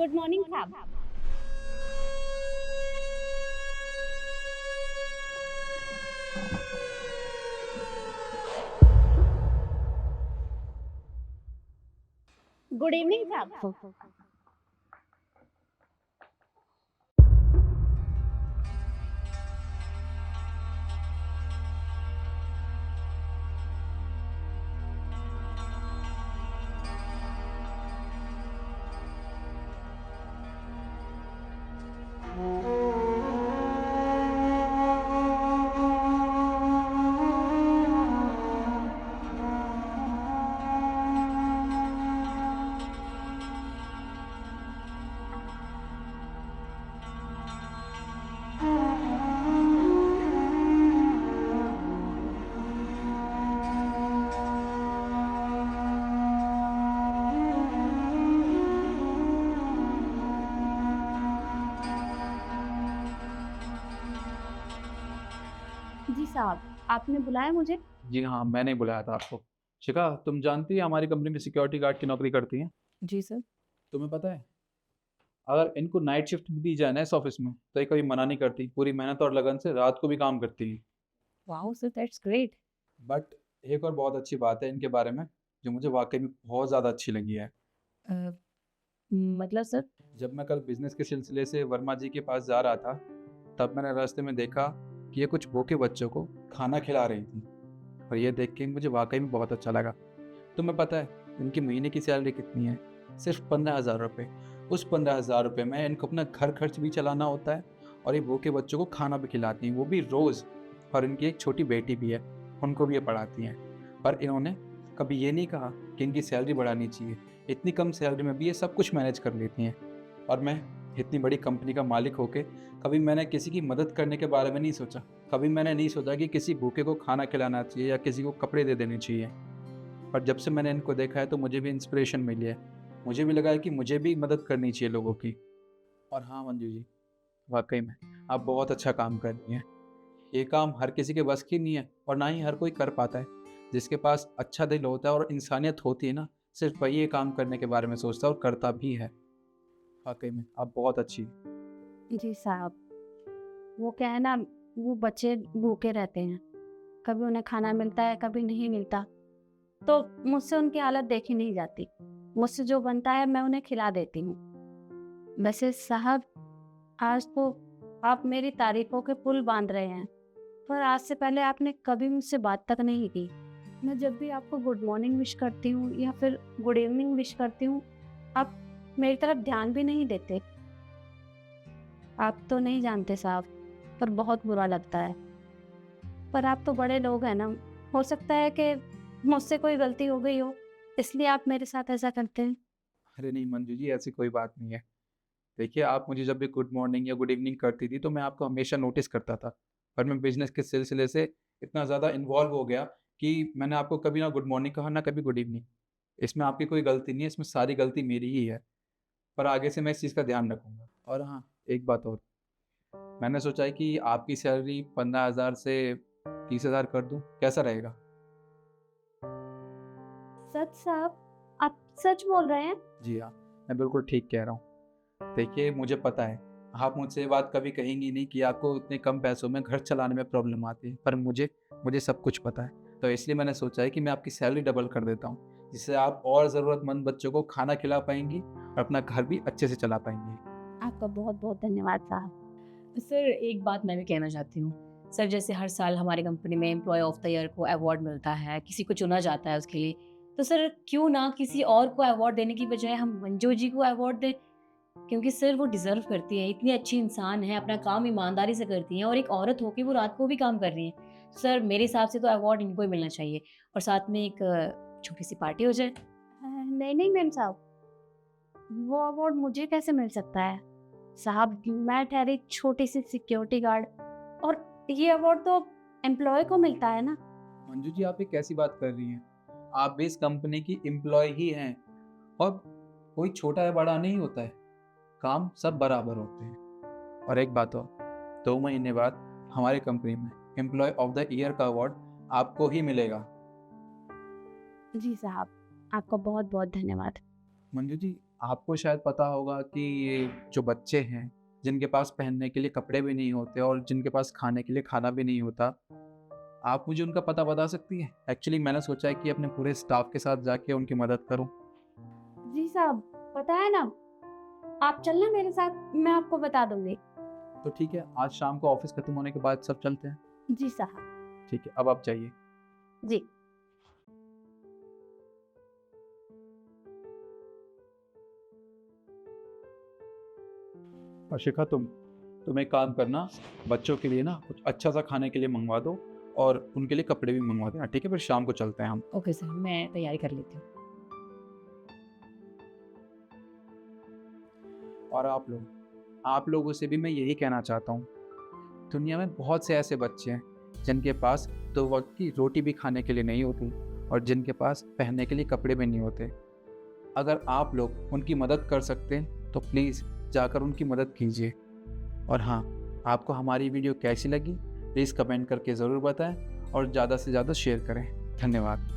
Good morning साहब। Good evening साहब। जी साहब, आपने बुलाया मुझे? जी हाँ, मैंने ही बुलाया था आपको। शिखा, तुम जानती है हमारी कंपनी में सिक्योरिटी गार्ड की नौकरी करती हैं? जी सर। तुम्हें पता है, अगर इनको नाइट शिफ्ट दी जाए ना इस ऑफिस में, तो ये कभी मना नहीं करती। पूरी मेहनत और लगन से रात को भी काम करती हैं। Wow sir, that's great. But एक और बहुत अच्छी बात है इनके बारे में, जो मुझे वाकई में बहुत ज़्यादा अच्छी लगी है। मतलब सर? जब मैं कल बिजनेस के सिलसिले से वर्मा जी के पास जा रहा था, तब मैंने रास्ते में देखा कि ये कुछ भूखे बच्चों को खाना खिला रही थी। और ये देख के मुझे वाकई में बहुत अच्छा लगा। तुम्हें पता है इनकी महीने की सैलरी कितनी है? सिर्फ 15,000 रुपये। उस 15,000 रुपये में इनको अपना घर खर्च भी चलाना होता है, और ये भूखे बच्चों को खाना भी खिलाती हैं, वो भी रोज़। और इनकी एक छोटी बेटी भी है, उनको भी ये पढ़ाती हैं। पर इन्होंने कभी ये नहीं कहा कि इनकी सैलरी बढ़ानी चाहिए। इतनी कम सैलरी में भी ये सब कुछ मैनेज कर लेती हैं। और मैं इतनी बड़ी कंपनी का मालिक होके कभी मैंने किसी की मदद करने के बारे में नहीं सोचा। कभी मैंने नहीं सोचा कि किसी भूखे को खाना खिलाना चाहिए या किसी को कपड़े दे देने चाहिए। पर जब से मैंने इनको देखा है तो मुझे भी इंस्पिरेशन मिली है। मुझे भी लगा है कि मुझे भी मदद करनी चाहिए लोगों की। और हाँ मंजू जी, वाकई में आप बहुत अच्छा काम कर रही हैं। ये काम हर किसी के बस की नहीं है, और ना ही हर कोई कर पाता है। जिसके पास अच्छा दिल होता है और इंसानियत होती है ना, सिर्फ वही ये काम करने के बारे में सोचता है और करता भी है। वाकई में आप बहुत अच्छी हैं। जी साहब, वो क्या है ना, वो बच्चे भूखे रहते हैं। कभी उन्हें खाना मिलता है, कभी नहीं मिलता। तो मुझसे उनकी हालत देखी नहीं जाती। मुझसे जो बनता है मैं उन्हें खिला देती हूँ। वैसे साहब, आज तो आप मेरी तारीफों के पुल बांध रहे हैं, पर आज से पहले आपने कभी मुझसे बात तक नहीं की। मैं जब भी आपको गुड मॉर्निंग विश करती हूँ या फिर गुड इवनिंग विश करती हूँ, आप मेरी तरफ ध्यान भी नहीं देते। आप तो नहीं जानते साहब, पर बहुत बुरा लगता है। पर आप तो बड़े लोग हैं ना, हो सकता है कि मुझसे कोई गलती हो गई हो, इसलिए आप मेरे साथ ऐसा करते हैं। अरे नहीं मंजू जी, ऐसी कोई बात नहीं है। देखिए, आप मुझे जब भी गुड मॉर्निंग या गुड इवनिंग करती थी तो मैं आपको हमेशा नोटिस करता था। पर मैं बिजनेस के सिलसिले से इतना ज़्यादा इन्वॉल्व हो गया कि मैंने आपको कभी ना गुड मॉर्निंग कहा ना कभी गुड इवनिंग। इसमें आपकी कोई गलती नहीं है, इसमें सारी गलती मेरी ही है। पर आगे से मैं इस चीज़ का ध्यान रखूंगा। और हाँ, एक बात और, मैंने सोचा है कि आपकी सैलरी 15,000 से 30,000 कर दूं, कैसा रहेगा? सच साहब, आप सच बोल रहे हैं? जी हाँ, मैं बिल्कुल ठीक कह रहा हूँ। देखिए, मुझे पता है आप मुझसे ये बात कभी कहेंगी नहीं कि आपको इतने कम पैसों में घर चलाने में प्रॉब्लम आती है, पर मुझे मुझे सब कुछ पता है। तो इसलिए मैंने सोचा है कि मैं आपकी सैलरी डबल कर देता हूँ, जिससे आप और ज़रूरतमंद बच्चों को खाना खिला पाएंगी और अपना घर भी अच्छे से चला पाएंगी। आपका बहुत बहुत धन्यवाद साहब। सर, एक बात मैं भी कहना चाहती हूँ। सर, जैसे हर साल हमारी कंपनी में एम्प्लॉय ऑफ द ईयर को अवार्ड मिलता है, किसी को चुना जाता है उसके लिए। तो सर, क्यों ना किसी और को अवार्ड देने की बजाय हम मंजू जी को अवार्ड दें? क्योंकि सर वो डिज़र्व करती है, इतनी अच्छी इंसान है, अपना काम ईमानदारी से करती हैं और एक औरत होके वो रात को भी काम कर रही हैं। सर, मेरे हिसाब से तो अवार्ड इनको ही मिलना चाहिए और साथ में एक छोटी-सी पार्टी हो जाए। नहीं नहीं मैम साहब, वो अवार्ड मुझे कैसे मिल सकता है? साहब, मैं ठहरी छोटी सी सिक्योरिटी गार्ड, और ये अवार्ड तो एम्प्लॉय को मिलता है ना। मंजू जी, आप ये कैसी बात कर रही हैं? आप भी इस कंपनी की एम्प्लॉय ही हैं, और कोई छोटा या बड़ा नहीं होता है। काम सब बराबर होते हैं। और एक बात और, 2 महीने बाद हमारी कंपनी में एम्प्लॉय ऑफ द ईयर का अवार्ड आपको ही मिलेगा। जी साहब, आपका बहुत बहुत धन्यवाद। मंजू जी, आपको शायद पता होगा कि ये जो बच्चे हैं जिनके पास पहनने के लिए कपड़े भी नहीं होते और जिनके पास खाने के लिए खाना भी नहीं होता, आप मुझे उनका पता बता सकती हैं? एक्चुअली मैंने सोचा है कि अपने पूरे स्टाफ के साथ जाके उनकी मदद करूं। जी साहब, पता है ना, आप चलना मेरे साथ, मैं आपको बता दूंगी। तो ठीक है, आज शाम को ऑफिस खत्म होने के बाद सब चलते हैं। जी साहब। ठीक है, अब आप जाइए। जी। और शिखा, तुम एक काम करना, बच्चों के लिए ना कुछ अच्छा सा खाने के लिए मंगवा दो और उनके लिए कपड़े भी मंगवा देना, ठीक है? फिर शाम को चलते हैं हम। ओके सर, मैं तैयारी कर लेती हूँ। और आप लोगों से भी मैं यही कहना चाहता हूँ, दुनिया में बहुत से ऐसे बच्चे हैं जिनके पास 2 वक्त की रोटी भी खाने के लिए नहीं होती और जिनके पास पहनने के लिए कपड़े भी नहीं होते। अगर आप लोग उनकी मदद कर सकते हैं तो प्लीज़ जाकर उनकी मदद कीजिए। और हाँ, आपको हमारी वीडियो कैसी लगी प्लीज़ कमेंट करके ज़रूर बताएं और ज़्यादा से ज़्यादा शेयर करें। धन्यवाद।